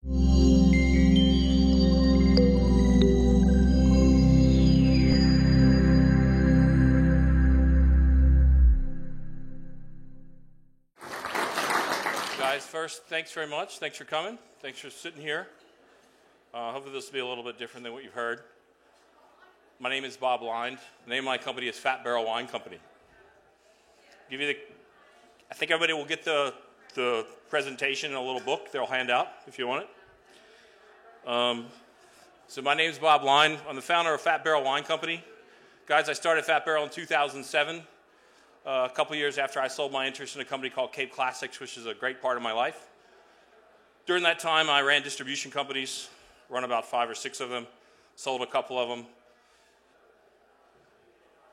Guys, first, thanks very much. Thanks for coming. Thanks for sitting here. Hopefully this will be a little bit different than what you've heard. My name is Bob Lind. The name of my company is Fat Barrel Wine Company. I think everybody will get the presentation in a little book they'll hand out if you want it. So my name is Bob Lind. I'm the founder of Fat Barrel Wine Company. Guys, I started Fat Barrel in 2007. A couple years after I sold my interest in a company called Cape Classics, which is a great part of my life. During that time, I ran distribution companies, run about 5 or 6 of them, sold a couple of them.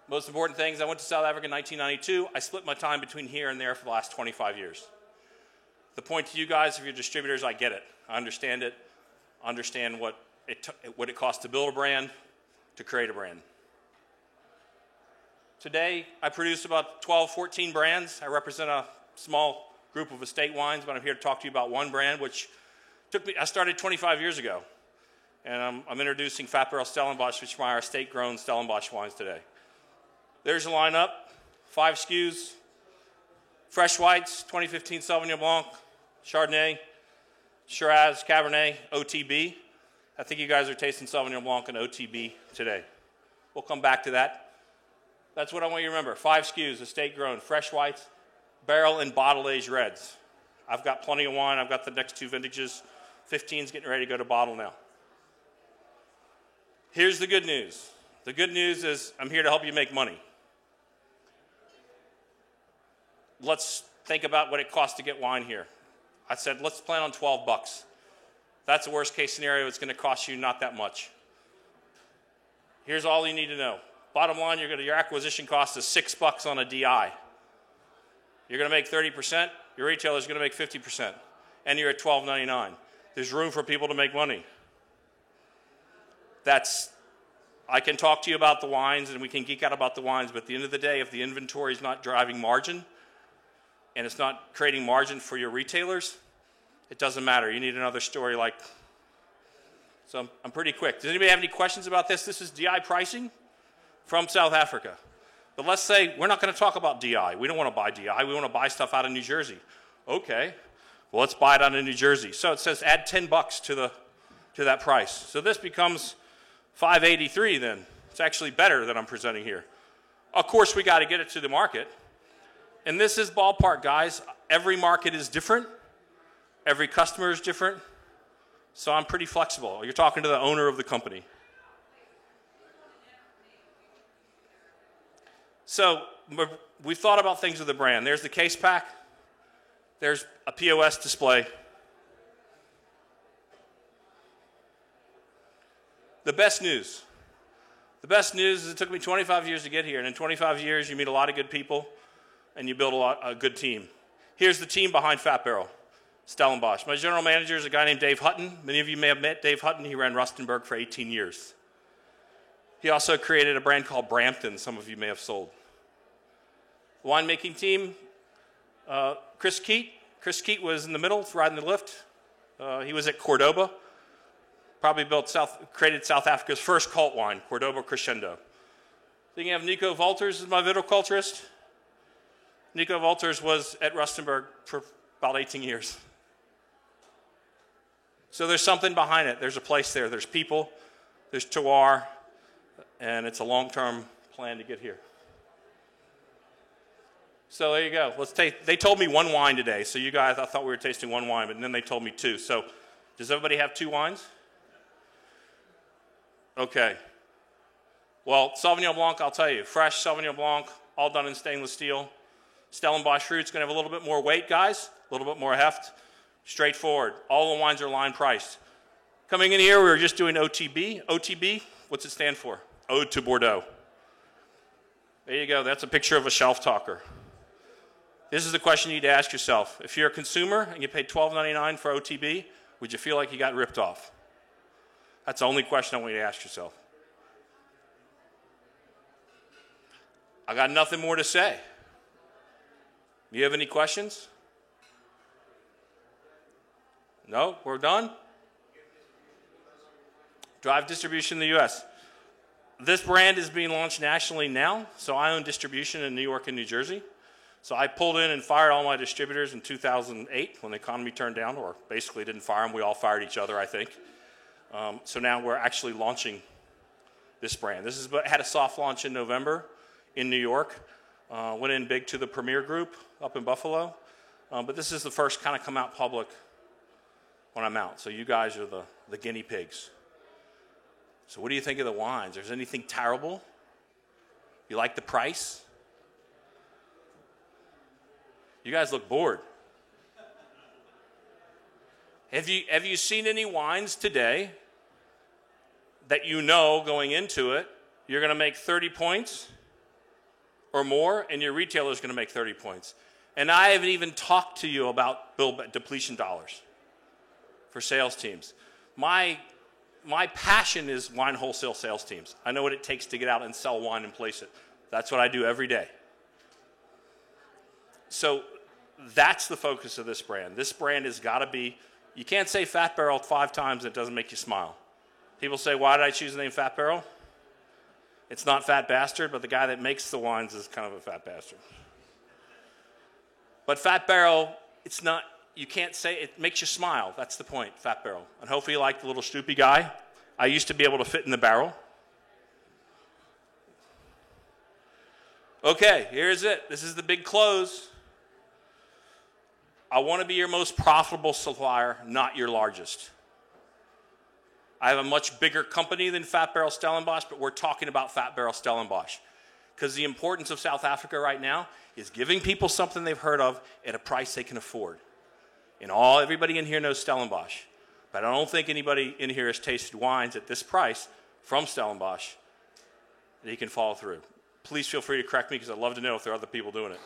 Most important things, I went to South Africa in 1992. I split my time between here and there for the last 25 years. The point to you guys, if you're distributors, I get it. I understand it. I understand what it costs to build a brand, to create a brand. Today, I produce about 12, 14 brands. I represent a small group of estate wines, but I'm here to talk to you about one brand, which I started 25 years ago. And I'm introducing Fat Barrel Stellenbosch, which are our estate-grown Stellenbosch wines today. There's the lineup, 5 SKUs, fresh whites, 2015 Sauvignon Blanc, Chardonnay, Shiraz, Cabernet, OTB. I think you guys are tasting Sauvignon Blanc and OTB today. We'll come back to that. That's what I want you to remember. 5 SKUs, estate grown, fresh whites, barrel and bottle aged reds. I've got plenty of wine. I've got the next 2 vintages. 15's getting ready to go to bottle now. Here's the good news. The good news is I'm here to help you make money. Let's think about what it costs to get wine here. I said, let's plan on $12. That's the worst case scenario. It's going to cost you not that much. Here's all you need to know. Bottom line, your acquisition cost is $6 on a DI. You're going to make 30%. Your retailer's going to make 50%. And you're at $12.99. There's room for people to make money. I can talk to you about the wines, and we can geek out about the wines, but at the end of the day, if the inventory is not driving margin, and it's not creating margin for your retailers, it doesn't matter. You need another story like... So I'm pretty quick. Does anybody have any questions about this? This is DI pricing from South Africa. But let's say we're not going to talk about DI. We don't want to buy DI. We want to buy stuff out of New Jersey. Okay. Well, let's buy it out of New Jersey. So it says add $10 to that price. So this becomes $5.83 then. It's actually better than I'm presenting here. Of course, we got to get it to the market. And this is ballpark, guys. Every market is different. Every customer is different. So I'm pretty flexible. You're talking to the owner of the company. So we've thought about things with the brand. There's the case pack. There's a POS display. The best news. The best news is it took me 25 years to get here. And in 25 years, you meet a lot of good people, and you build a good team. Here's the team behind Fat Barrel, Stellenbosch. My general manager is a guy named Dave Hutton. Many of you may have met Dave Hutton. He ran Rustenburg for 18 years. He also created a brand called Brampton, some of you may have sold. The winemaking team, Chris Keat. Chris Keat was in the middle, riding the lift. He was at Cordoba. Probably created South Africa's first cult wine, Cordoba Crescendo. Then you have Nico Wolters is my viticulturist. Nico Wolters was at Rustenburg for about 18 years. So there's something behind it. There's a place there. There's people. There's terroir. And it's a long-term plan to get here. So there you go. They told me 1 wine today. So you guys, I thought we were tasting 1 wine, but then they told me 2. So does everybody have 2 wines? Okay. Well, Sauvignon Blanc, I'll tell you. Fresh Sauvignon Blanc, all done in stainless steel. Stellenbosch fruit's going to have a little bit more weight, guys. A little bit more heft. Straightforward. All the wines are line priced. Coming in here, we were just doing OTB. OTB, what's it stand for? Ode to Bordeaux. There you go. That's a picture of a shelf talker. This is the question you need to ask yourself. If you're a consumer and you paid $12.99 for OTB, would you feel like you got ripped off? That's the only question I want you to ask yourself. I got nothing more to say. Do you have any questions? No? We're done? Drive distribution in the U.S. This brand is being launched nationally now, so I own distribution in New York and New Jersey. So I pulled in and fired all my distributors in 2008 when the economy turned down, or basically didn't fire them. We all fired each other, I think. So now we're actually launching this brand. This had a soft launch in November in New York. Went in big to the Premier Group up in Buffalo. But this is the first kind of come out public when I'm out. So you guys are the guinea pigs. So what do you think of the wines? Is there anything terrible? You like the price? You guys look bored. Have you seen any wines today that you know going into it, you're going to make 30 points or more, and your retailer is going to make 30 points? And I haven't even talked to you about depletion dollars for sales teams. My passion is wine wholesale sales teams. I know what it takes to get out and sell wine and place it. That's what I do every day. So that's the focus of this brand. This brand has got to be, you can't say Fat Barrel 5 times and it doesn't make you smile. People say, why did I choose the name Fat Barrel? It's not Fat Bastard, but the guy that makes the wines is kind of a fat bastard. But Fat Barrel, it's not, you can't say, it makes you smile. That's the point, Fat Barrel. And hopefully you like the little stoopy guy. I used to be able to fit in the barrel. Okay, here's it. This is the big close. I want to be your most profitable supplier, not your largest. I have a much bigger company than Fat Barrel Stellenbosch, but we're talking about Fat Barrel Stellenbosch. Because the importance of South Africa right now is giving people something they've heard of at a price they can afford. And everybody in here knows Stellenbosch. But I don't think anybody in here has tasted wines at this price from Stellenbosch that you can follow through. Please feel free to correct me because I'd love to know if there are other people doing it.